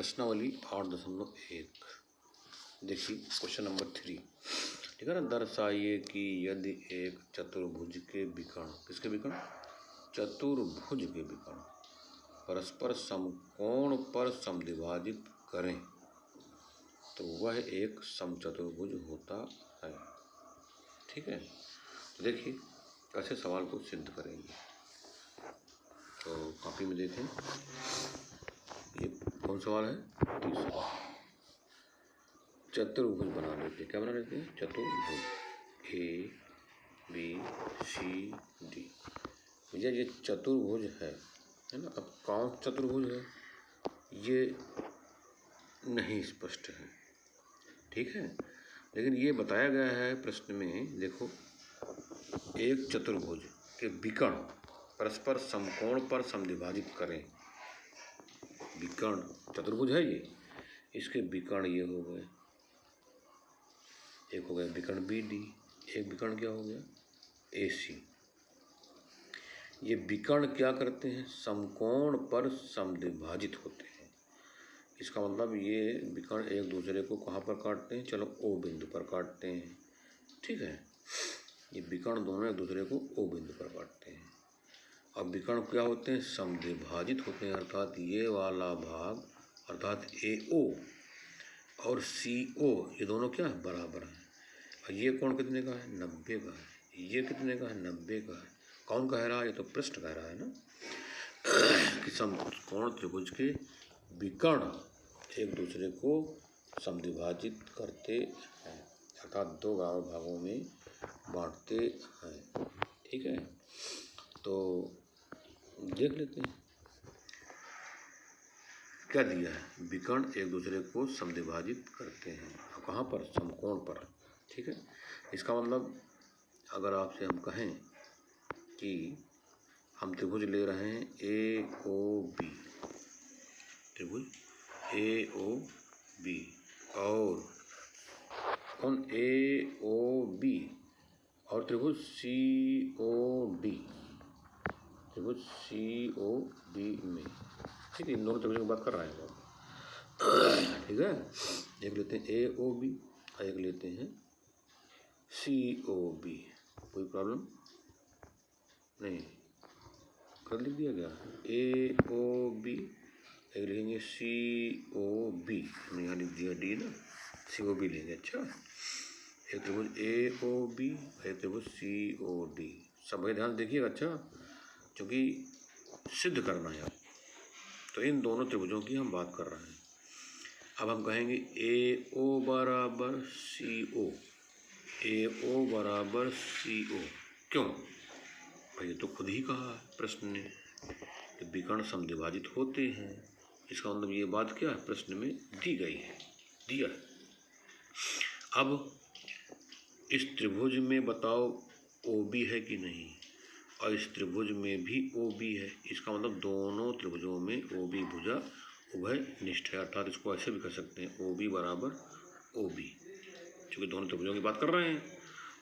प्रश्नावली 8.1। देखिए question number 3, ठीक है ना। दर्शाइए कि यदि एक चतुर्भुज के विकर्ण, किसके विकर्ण, चतुर्भुज के विकर्ण परस्पर समकोण पर समद्विभाजित करें तो वह एक समचतुर्भुज होता है। ठीक है, तो देखिए कैसे सवाल को सिद्ध करेंगे। तो कॉपी में देखें, ये कौन सवाल है, तीसरा। चतुर्भुज बना लेते हैं, क्या बना लेते हैं, चतुर्भुज ए बी सी डी। भैया ये चतुर्भुज है ना। अब कौन चतुर्भुज है ये नहीं स्पष्ट है, ठीक है। लेकिन ये बताया गया है प्रश्न में, देखो, एक चतुर्भुज के विकर्ण परस्पर समकोण पर समद्विभाजित करें। विकर्ण चतुर्भुज है ये, इसके विकर्ण ये हो गए, एक हो गया विकर्ण बी डी, एक विकर्ण क्या हो गया ए सी। ये विकर्ण क्या करते हैं, समकोण पर समद्विभाजित होते हैं। इसका मतलब ये विकर्ण एक दूसरे को कहाँ पर काटते हैं, चलो ओ बिंदु पर काटते हैं, ठीक है। ये विकर्ण दोनों एक दूसरे को ओ बिंदु पर काटते हैं। अब विकर्ण क्या होते हैं, समद्विभाजित होते हैं, अर्थात ये वाला भाग अर्थात ए ओ और सी ओ ये दोनों क्या है, बराबर हैं। और ये कोण कितने का है, 90 का है। ये कितने का है, 90 का है। कौन कह रहा है, ये तो प्रश्न कह रहा है ना कि समकोण त्रिभुज के विकर्ण एक दूसरे को समद्विभाजित करते हैं, अर्थात दो बराबर भागों में बांटते हैं, ठीक है। तो देख लेते हैं क्या दिया है, विकर्ण एक दूसरे को समद्विभाजित करते हैं, कहाँ पर, समकोण पर, ठीक है। इसका मतलब अगर आपसे हम कहें कि हम त्रिभुज ले रहे हैं ए ओ बी, त्रिभुज ए ओ बी और कौन ए ओ बी और त्रिभुज सी ओ डी, त्रिभुज सी ओ डी में, ठीक है। इन दोनों त्रिभुजों की बात कर रहे हैं आप, ठीक है। एक लेते हैं ए ओ बी और एक लेते हैं सी ओ बी। कोई प्रॉब्लम नहीं, कर लिख दिया गया, ए ओ बी, एक लिखेंगे सी ओ बी, हमने यहाँ लिख दिया डी ना, सी ओ बी लेंगे। अच्छा, एक त्रिभुज ए ओ बी, एक त्रिभुज सी ओ डी। सब भाई ध्यान देखिएगा, अच्छा, क्योंकि सिद्ध करना है आप, तो इन दोनों त्रिभुजों की हम बात कर रहे हैं। अब हम कहेंगे ए ओ बराबर सी ओ, ए ओ बराबर सी ओ, क्यों भाई, ये तो खुद ही कहा प्रश्न ने कि विकर्ण समद्विभाजित होते हैं। इसका मतलब ये बात क्या है, प्रश्न में दी गई है, दिया है। अब इस त्रिभुज में बताओ ओ बी है कि नहीं, और इस त्रिभुज में भी ओ बी है। इसका मतलब दोनों त्रिभुजों में ओ बी भुजा उभय निष्ठ है, अर्थात इसको ऐसे भी कर सकते हैं ओ बी बराबर ओ बी। चूँकि दोनों त्रिभुजों की बात कर रहे हैं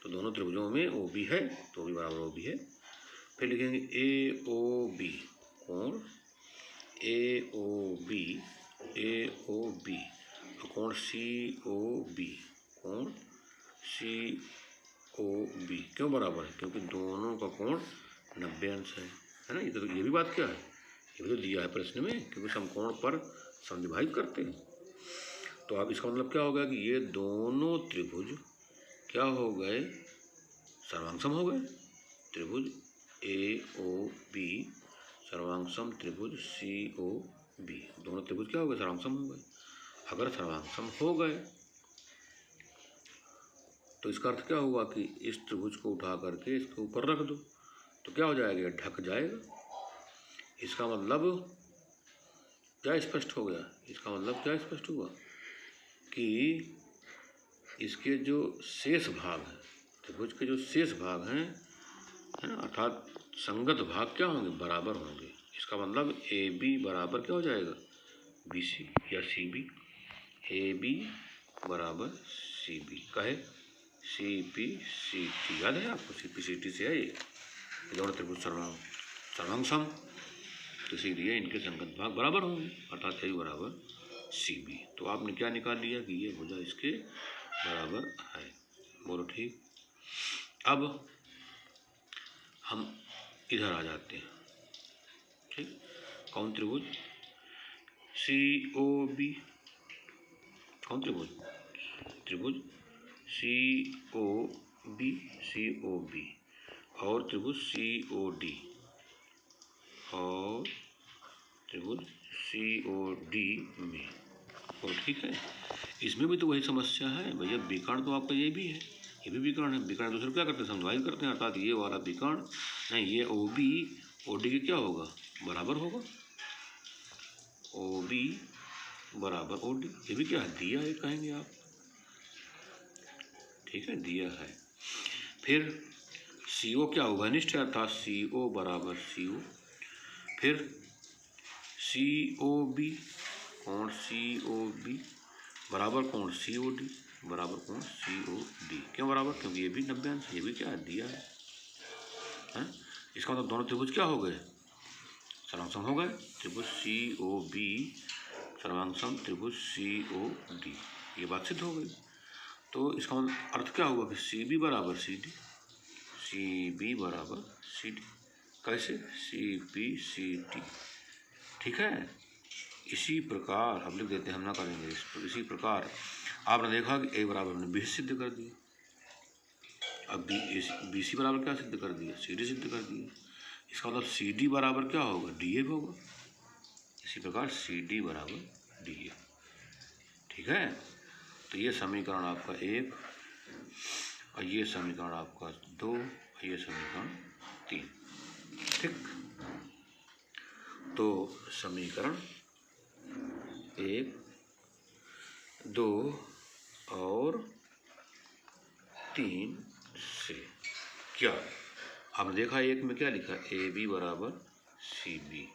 तो दोनों त्रिभुजों में ओ बी है तो ओ बी बराबर ओ बी है। फिर लिखेंगे ए ओ बी कोण ए ओ बी, ए ओ बी कोण सी ओ बी, कोण सी ओ बी क्यों बराबर है, क्योंकि दोनों का कोण 90 अंश है ना। ये भी बात क्या है, ये भी तो दिया है प्रश्न में, क्योंकि समकोण पर समद्विभाजित करते हैं। तो अब इसका मतलब क्या होगा कि ये दोनों त्रिभुज क्या हो गए, सर्वांगसम हो गए। त्रिभुज ए ओ बी सर्वांगसम त्रिभुज सी ओ बी, दोनों त्रिभुज क्या हो गए, सर्वांगसम हो गए। अगर सर्वांगसम हो गए तो इसका अर्थ क्या हुआ कि इस त्रिभुज को उठा करके इसके ऊपर रख दो तो क्या हो जाएगा, ढक जाएगा। इसका मतलब क्या स्पष्ट हो गया, इसका मतलब क्या स्पष्ट हुआ कि इसके जो शेष भाग हैं, त्रिभुज के जो शेष भाग हैं, है ना, अर्थात संगत भाग क्या होंगे, बराबर होंगे। इसका मतलब ए बी बराबर क्या हो जाएगा, बी सी या सी बी, ए बी बराबर सी बी, कहे सी पी सी टी, याद है आपको, सी पी सी टी से है ये दोनों त्रिभुज सर्वांगसम, तो इसीलिए इनके संगत भाग बराबर होंगे, अर्थात ए बराबर सी बी। तो आपने क्या निकाल लिया कि ये भुजा इसके बराबर है। बोलो ठीक। अब हम इधर आ जाते हैं। ठीक, कौन त्रिभुज? सी ओ बी। कौन त्रिभुज? त्रिभुज सी ओ बी, सी ओ बी और त्रिभुज सी ओ डी और त्रिभुज सी ओ डी में। और ठीक है, इसमें भी तो वही समस्या है भैया। विकर्ण तो आपका ये भी है, ये भी विकर्ण है। विकर्ण दूसरे क्या करते हैं? समझाइज करते हैं, अर्थात ये वाला विकर्ण नहीं, ये ओ बी ओ डी के क्या होगा? बराबर होगा। ओ बी बराबर ओ डी, ये भी क्या है? दिया है कहेंगे आप। ठीक है, दिया है। फिर सी ओ क्या होगा? अनिष्ट है, अर्थात सी ओ बराबर सी ओ। फिर सी ओ बी, कोण सी ओ बी बराबर कोण सी ओ डी बराबर कोण सी ओ डी। क्यों बराबर? क्योंकि ये भी 90 अंश, ये भी क्या है? दिया है। इसका मतलब दोनों त्रिभुज क्या हो गए? सर्वांगसम हो गए। त्रिभुज सी ओ बी सर्वांगसम त्रिभुज सी ओ डी, ये बात सिद्ध हो गई। तो इसका मतलब अर्थ क्या होगा कि सी बी बराबर सी डी, सी बी बराबर सी डी। कैसे? C B C D. ठीक है, इसी प्रकार हम लिख देते हैं, हम ना करेंगे। इसी प्रकार आपने देखा कि ए बराबर हमने बी सिद्ध कर दिया। अब बी सी बराबर क्या सिद्ध कर दिया? सी डी सिद्ध कर दिया। इसका मतलब सी डी बराबर क्या होगा? डी ए होगा। इसी प्रकार सी डी बराबर डी ए। ठीक है, तो ये समीकरण आपका 1 और ये समीकरण आपका 2 और ये समीकरण 3। ठीक, तो समीकरण 1, 2 और 3 से क्या आपने देखा? 1 में क्या लिखा है? ए बी बराबर सी बी।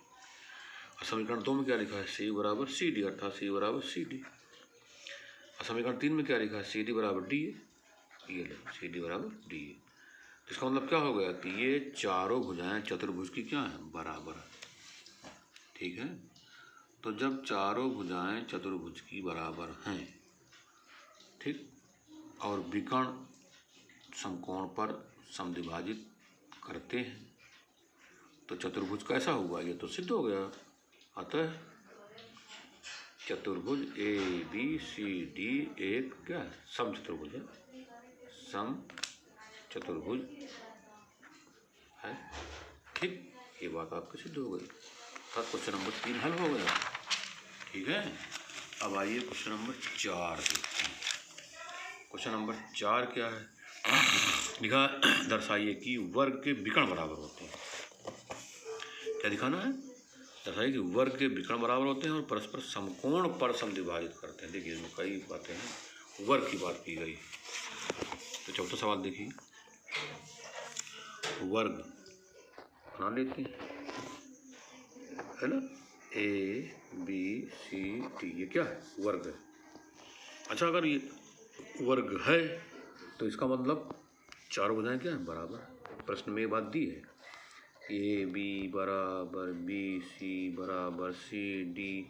और समीकरण 2 में क्या लिखा है? सी बराबर सी डी, अर्थात सी बराबर सी डी। और समीकरण 3 में क्या लिखा है? सी डी बराबर डी ए। ये लो, सी डी बराबर डी ए। इसका मतलब क्या हो गया कि ये चारों भुजाएं चतुर्भुज की क्या है? बराबर है। ठीक है, तो जब चारों भुजाएं चतुर्भुज की बराबर हैं, ठीक, और विकर्ण समकोण पर समद्विभाजित करते हैं, तो चतुर्भुज कैसा हुआ? ये तो सिद्ध हो गया। अतः चतुर्भुज ए बी सी डी एक क्या है? सम चतुर्भुज है। सम चतुर्भुज है। ठीक, ये बात आपकी सिद्ध हो गई। तब क्वेश्चन नंबर 3 हल हो गया। ठीक है, अब आइए क्वेश्चन नंबर 4 देखते हैं। क्वेश्चन नंबर 4 क्या है? लिखा दर्शाइए कि वर्ग के विकर्ण बराबर होते हैं। क्या दिखाना है? दर्शाइए कि वर्ग के विकर्ण बराबर होते हैं और परस्पर समकोण पर समद्विभाजित करते हैं। देखिए, इसमें कई बातें हैं, वर्ग की बात की गई। तो चौथा सवाल देखिए, वर्ग बना लेते हैं, है ना? ए बी सी डी, ये क्या है? वर्ग है। अच्छा, अगर ये वर्ग है तो इसका मतलब चारों भुजाएं क्या है? बराबर। प्रश्न में ये बात दी है, ए बी बराबर बी सी बराबर सी डी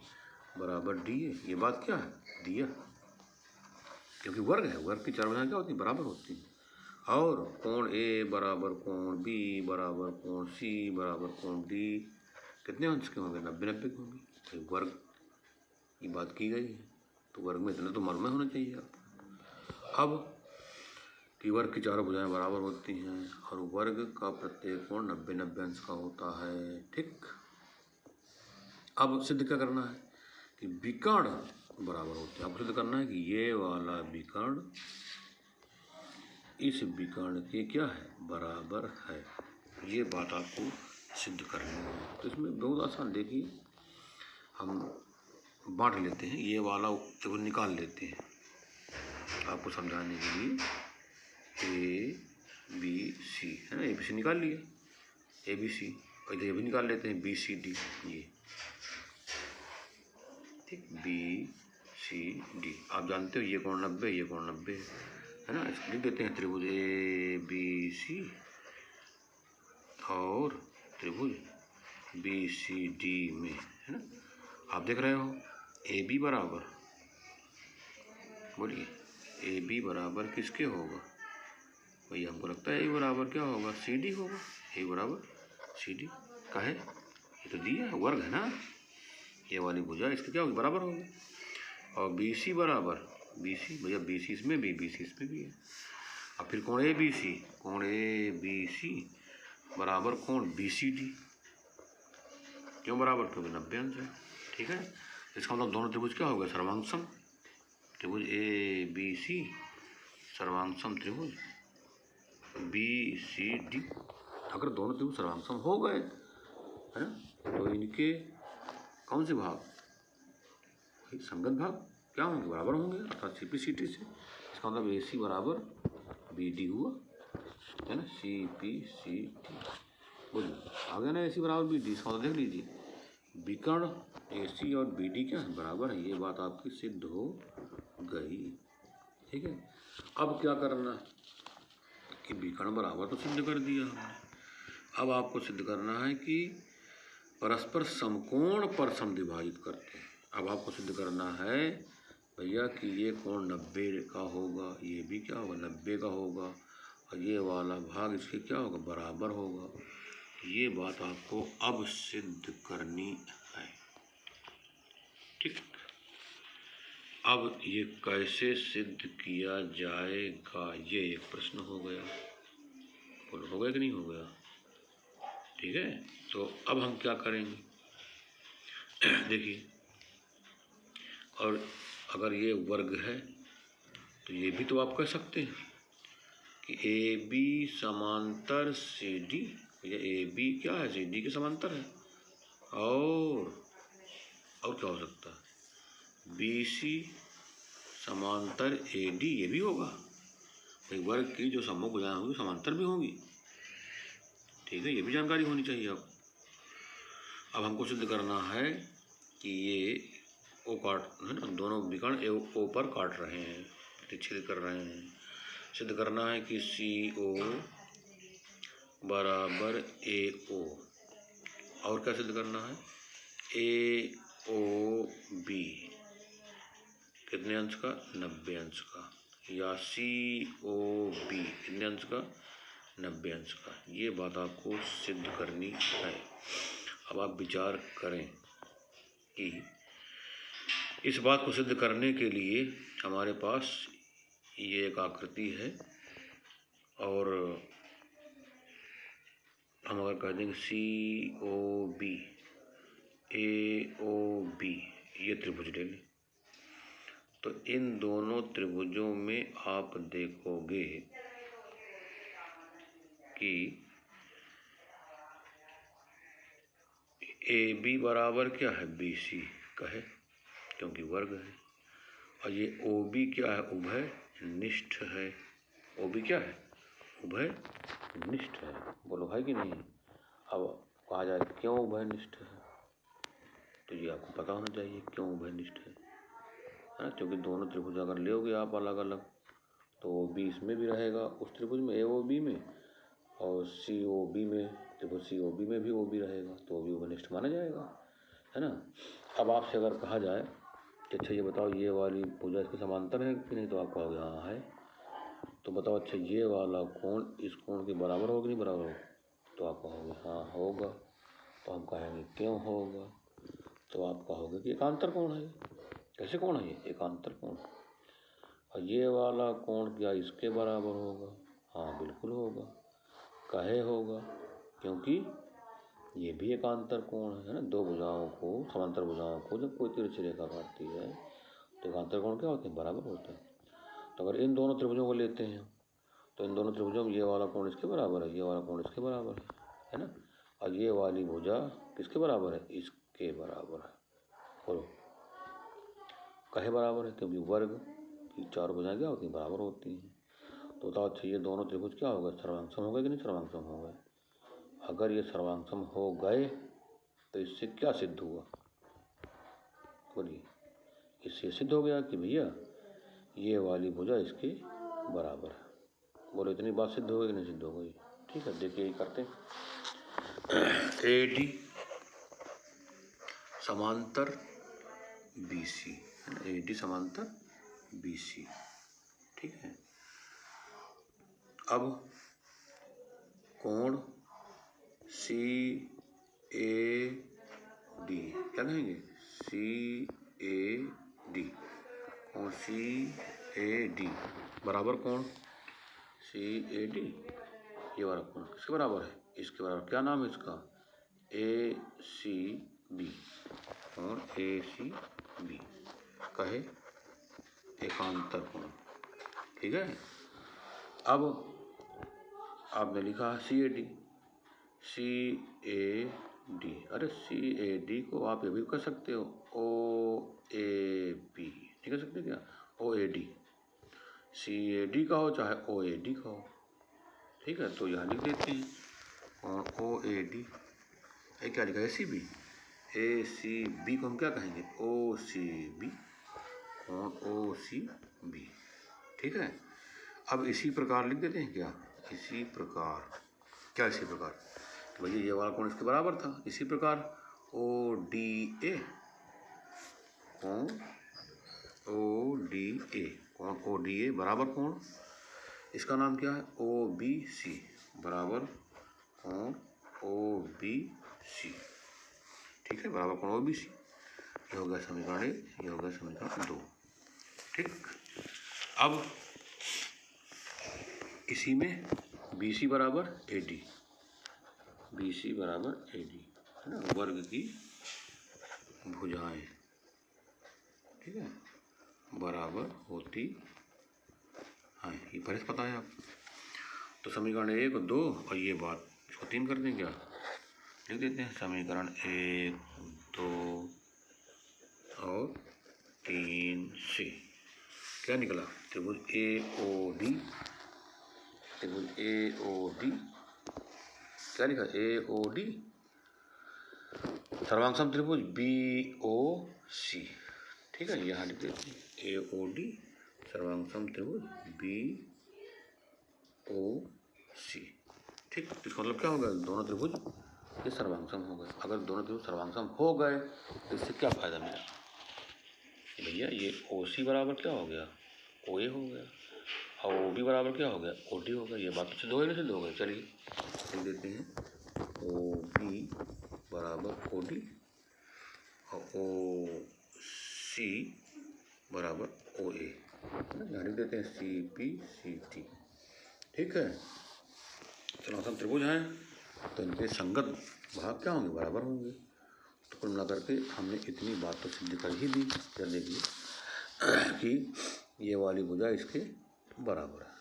बराबर डी ए। ये बात क्या है? दिया, क्योंकि वर्ग है। वर्ग की चार भुजाएं क्या होती हैं? बराबर होती हैं। और कोण ए बराबर कोण बी बराबर कोण सी बराबर कोण डी कितने अंश के होंगे? 90-90 के होंगे। तो वर्ग की बात की गई है, तो वर्ग में इतने तो मालूम होना चाहिए आप। अब कि वर्ग की चारों भुजाएं बराबर होती हैं और वर्ग का प्रत्येक कोण 90-90 अंश का होता है। ठीक, अब सिद्ध क्या करना है कि विकर्ण बराबर होते हैं। आपको सिद्ध करना है कि ये वाला विकर्ण इस विकर्ण के क्या है? बराबर है। ये बात आपको सिद्ध करनी है। तो इसमें बहुत आसान, देखिए हम बांट लेते हैं, ये वाला त्रिभुज निकाल लेते हैं आपको समझाने के लिए। ए बी सी है ना, ए बी सी निकाल लिए, ए बी सी, और इधर ये भी निकाल लेते हैं बी सी डी। ये ठीक, बी सी डी। आप जानते हो ये कोण 90, ये कोण 90 है ना। इसको लिख देते हैं त्रिभुज ए बी सी और त्रिभुज बी सी डी में, है ना। आप देख रहे हो ए बी बराबर, बोलिए ए बी बराबर किसके होगा भैया? हमको लगता है ए बराबर क्या होगा? सी डी होगा। ए बराबर सी डी का है, ये तो दिया वर्ग है ना, ये वाली भुजा इसके क्या होगी? बराबर होगी। और बी सी बराबर, बी सी भैया बी सी इसमें भी, बी सी इसमें भी है। और फिर कोण ए बी सी, कोण ए बी सी बराबर कोण बी सी डी। क्यों बराबर? क्योंकि 90 अंश है। ठीक है, इसका मतलब दोनों त्रिभुज क्या हो गए? सर्वांगसम। त्रिभुज ए बी सी सर्वांगसम त्रिभुज बी सी डी। अगर दोनों त्रिभुज सर्वांगसम हो गए है ना, तो इनके कौन से भाग? संगत भाग क्या होंगे? बराबर होंगे, अर्थात सी पी सी टी से। इसका मतलब ए सी बराबर बी डी हुआ, है ना, सी पी सी टी। बोलिए आ गया ना, ए सी बराबर बी डी। इसका मतलब देख लीजिए, विकर्ण ए सी और बी डी क्या है? बराबर है। ये बात आपकी सिद्ध हो गई। ठीक है, अब क्या करना कि विकर्ण बराबर तो सिद्ध कर दिया हमने। अब आपको सिद्ध करना है कि परस्पर समकोण पर समद्विभाजित करते हैं। अब आपको सिद्ध करना है भैया कि ये कोण 90 का होगा, ये भी क्या होगा? 90 का होगा, और ये वाला भाग इसके क्या होगा? बराबर होगा। ये बात आपको अब सिद्ध करनी है। ठीक, अब ये कैसे सिद्ध किया जाएगा, ये एक प्रश्न हो गया। बोलो हो गया कि नहीं हो गया? ठीक है, तो अब हम क्या करेंगे देखिए, और अगर ये वर्ग है तो ये भी तो आप कह सकते हैं कि ए बी समांतर सी डी। ये ए बी क्या है? सी डी के समांतर है। और क्या हो सकता है? बी सी समांतर ए डी, ये भी होगा। भाई वर्ग की जो सम्मुख भुजाएं होंगी समांतर भी होंगी। ठीक है, ये भी जानकारी होनी चाहिए। अब हमको सिद्ध करना है कि ये ओ काट है ना, दोनों विकर्ण ओ पर काट रहे हैं, छेद कर रहे हैं। सिद्ध करना है कि सी ओ बराबर ए ओ। और क्या सिद्ध करना है? ए ओ बी कितने अंश का? 90 अंश का। या सी ओ बी कितने अंश का? 90 अंश का। ये बात आपको सिद्ध करनी है। अब आप विचार करें कि इस बात को सिद्ध करने के लिए हमारे पास ये एक आकृति है, और हम अगर कह देंगे सी ओ बी ए ओ बी, ये त्रिभुज ले लें, तो इन दोनों त्रिभुजों में आप देखोगे कि ए बी बराबर क्या है? बी सी का है, क्योंकि वर्ग है। और ये ओ बी क्या है? उभय निष्ठ है। ओ बी क्या है? उभय निष्ठ है। बोलो है कि नहीं? अब कहा जाए क्यों उभय निष्ठ है, तो ये आपको पता होना चाहिए क्यों उभय निष्ठ है ना, क्योंकि दोनों त्रिभुज अगर लेओगे आप अलग अलग, तो ओ बी इसमें भी रहेगा उस त्रिभुज में, ए ओ बी में, और सी ओ बी में, त्रिभुज सी ओ बी में भी ओ बी रहेगा, तो ओ बी उभयनिष्ठ माना जाएगा, है ना। अब आपसे अगर कहा जाए कि अच्छा ये बताओ ये वाली भुजा इसके समांतर है कि नहीं, तो आप कहोगे हाँ है। तो बताओ अच्छा ये वाला कोण इस कोण के बराबर होगा कि नहीं बराबर होगा, तो आप कहोगे हाँ होगा। तो हम कहेंगे क्यों होगा, तो आप कहोगे कि एकांतर कोण है। कैसे कोण है ये? एकांतर कोण। और ये वाला कोण क्या इसके बराबर होगा? हाँ बिल्कुल होगा। काहे होगा? क्योंकि ये भी एकांतर कोण है ना। दो भुजाओं को, समांतर भुजाओं को जब कोई तिरछी रेखा काटती है तो एकांतर कोण क्या होते हैं? बराबर होते हैं। तो अगर इन दोनों त्रिभुजों को लेते हैं तो इन दोनों त्रिभुजों में ये वाला कोण इसके बराबर है, ये वाला कोण इसके बराबर है ना। और ये वाली भुजा किसके बराबर है? इसके बराबर है। बोलो कहे बराबर है? क्योंकि वर्ग की चार भुजाएं क्या होती हैं? बराबर होती हैं। तो बताओ अच्छा ये दोनों त्रिभुज क्या हो गए? सर्वांगसम हो गए कि नहीं सर्वांगसम हो गए? अगर ये सर्वांगसम हो गए तो इससे क्या सिद्ध हुआ? बोलिए, इससे सिद्ध हो गया कि भैया ये वाली भुजा इसके बराबर है। बोलो इतनी बात सिद्ध हो गई कि नहीं सिद्ध हो गई? ठीक है, देखिए यही करते हैं। ए डी समांतर BC है ना, AD समांतर BC। ठीक है, अब कोण CAD क्या कहेंगे, CAD, कोण CAD बराबर कोण CAD, ये वाला कोण किसके बराबर है, इसके बराबर। क्या नाम है इसका, ACB, कोण ACB कहे एकांतर कोण। ठीक है, अब आपने लिखा CAD, अरे CAD को आप ये भी कर सकते हो OAB, नहीं कर सकते क्या, OAD, CAD का हो चाहे OAD का हो। ठीक है, तो यहाँ लिख देते हैं और OAD, क्या लिखा ACB, ACB को हम क्या कहेंगे OCB, और OCB। ठीक है, अब इसी प्रकार लिख देते हैं क्या, इसी प्रकार, क्या इसी प्रकार, तो भैया ये वाला कोण इसके बराबर था। इसी प्रकार ODA, कोण ODA, कोण ODA बराबर कोण, इसका नाम क्या है OBC, बराबर कोण OBC। ठीक है, बराबर कोण OBC, ये हो गया समीकरण 1, ये हो गया समीकरण 2। ठीक, अब इसी में BC बराबर AD, BC बराबर AD है ना, वर्ग की भुजाएं, ठीक है, बराबर होती हैं, ये पहले से पता है आप। तो समीकरण 1 और 2 और ये बात, इसको 3 कर दें क्या, लिख देते हैं समीकरण 1 2 और 3 से क्या निकला, त्रिभुज AOD, त्रिभुज AOD क्या लिखा AOD, सर्वांगसम त्रिभुज BOC। ठीक है, यहाँ लिख देते हैं AOD सर्वांगसम त्रिभुज BOC। ठीक, इसका मतलब क्या होगा, दोनों त्रिभुज ये सर्वांगसम हो गए। अगर दोनों त्रिभुज सर्वांगसम हो गए तो इससे क्या फायदा मिला भैया, ये OC बराबर क्या हो गया OA हो गया, और OB बराबर क्या हो गया OD हो गया। ये बात तो सिद्ध हो गई, नहीं सिद्ध हो गई, चलिए लिख देते हैं OB बराबर OD और OC बराबर OA, यहाँ लिख देते हैं CPCT। ठीक है, सर्वांगसम त्रिभुज हैं तो इनके संगत भाग क्या होंगे, बराबर होंगे। तो कुल मिला करके हमने इतनी बात तो सिद्ध कर ही दी करने की कि ये वाली भुजा इसके बराबर है।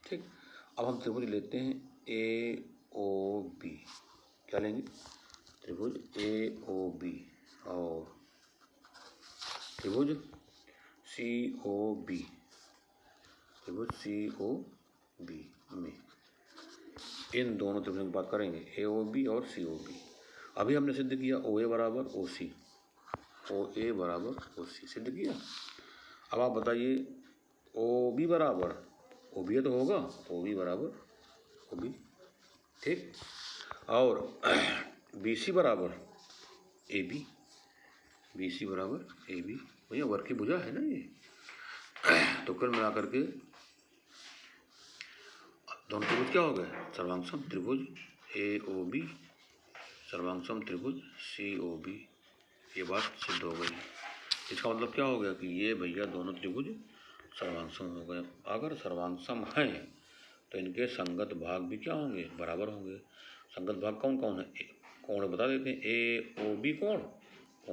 ठीक, अब हम त्रिभुज लेते हैं AOB, क्या लेंगे, त्रिभुज AOB और त्रिभुज COB, त्रिभुज COB में इन दोनों त्रिभुजों की बात करेंगे AOB और COB। अभी हमने सिद्ध किया OA बराबर OC, OA बराबर OC सिद्ध किया। अब आप बताइए OB बराबर OB तो होगा, OB बराबर OB। ठीक, और BC बराबर AB, BC बराबर AB, भैया वर्ग की भुजा है ना ये। तो कुल मिला करके दोनों त्रिभुज क्या हो गए, सर्वांगसम त्रिभुज AOB सर्वांगसम त्रिभुज COB, ये बात सिद्ध हो गई। इसका मतलब क्या हो गया कि ये भैया दोनों त्रिभुज सर्वांगसम हो गए। अगर सर्वांगसम हैं तो इनके संगत भाग भी क्या होंगे, बराबर होंगे। संगत भाग कौन कौन है, कोण बता देते हैं AOB, कोण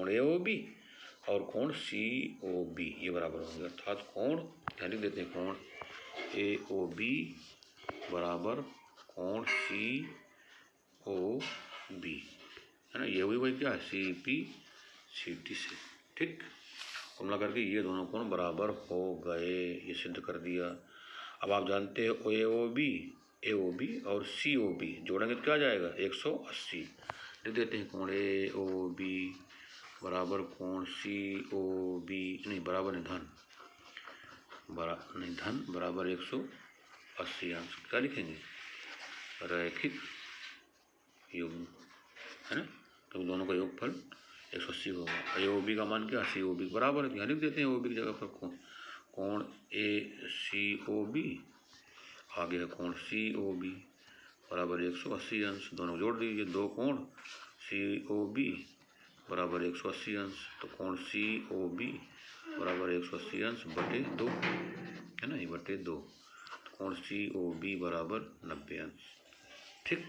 AOB और कोण COB, ये बराबर होंगे। अर्थात कोण यहाँ लिख देते हैं कोण AOB बराबर कोण COB है ना, ये वही क्या है CPCT से। ठीक, कुल मिला करके ये दोनों कोण बराबर हो गए, ये सिद्ध कर दिया। अब आप जानते हैं AOB और COB जोड़ेंगे तो क्या जाएगा 180, लिख देते हैं कोण AOB बराबर कोण COB, नहीं बराबर नहीं धन बराबर 180 अंश, क्या लिखेंगे रैखिक युग्म है ना, तो दोनों का योगफल 180 होगा। ए ओ बी का मान क्या, सी ओ बी बराबर है, यहाँ लिख देते हैं ओ बी की जगह पर कोण ए सी ओ बी, आगे है कोण सी ओ बी बराबर 180 अंश। दोनों जोड़ दीजिए, दो कोण सी ओ बी बराबर 180 अंश, तो कोण सी ओ बी बराबर 180 अंश बटे 2 है ना, ये बटे 2, तो कोण सी ओ बी बराबर 90 अंश। ठीक,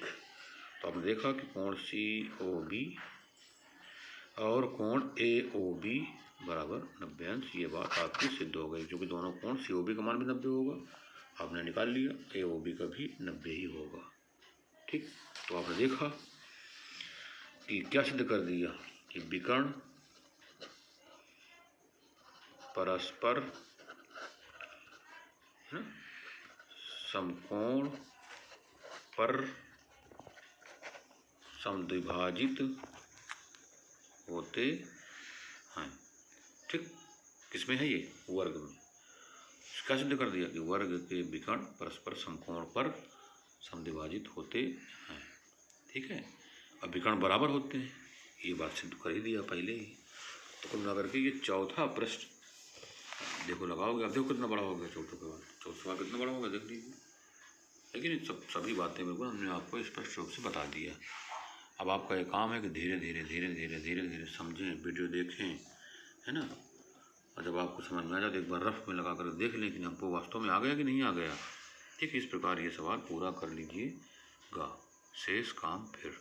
तो आपने देखा कि कोण सी ओ बी और कोण ए ओ बी बराबर 90 अंश, ये बात आपकी सिद्ध हो गई, क्योंकि दोनों कोण सी ओ बी का मान भी 90 होगा, आपने निकाल लिया, ए ओ बी का भी 90 ही होगा। ठीक, तो आपने देखा कि क्या सिद्ध कर दिया कि विकर्ण परस्पर समकोण पर समद्विभाजित होते हैं। ठीक, किसमें है ये, वर्ग में। क्या सिद्ध कर दिया कि वर्ग के विकर्ण परस्पर समकोण पर समद्विभाजित होते हैं। ठीक है, अब विकर्ण बराबर होते हैं, ये बात सिद्ध कर ही दिया पहले ही। तो कुल मिलाकर के ये चौथा प्रश्न देखो लगाओगे, अब देखो कितना बड़ा हो गया चौथा सवाल, चौथा सवाल कितना बड़ा होगा देख लीजिए। लेकिन सभी बातें बिल्कुल हमने आपको स्पष्ट रूप से बता दिया। अब आपका ये काम है कि धीरे धीरे धीरे धीरे धीरे धीरे समझें, वीडियो देखें, है ना, और जब आपको समझ में आ जाए तो एक बार रफ में लगा कर देख लें कि हमको वास्तव में आ गया कि नहीं आ गया। ठीक, इस प्रकार ये सवाल पूरा कर लीजिएगा, शेष काम फिर।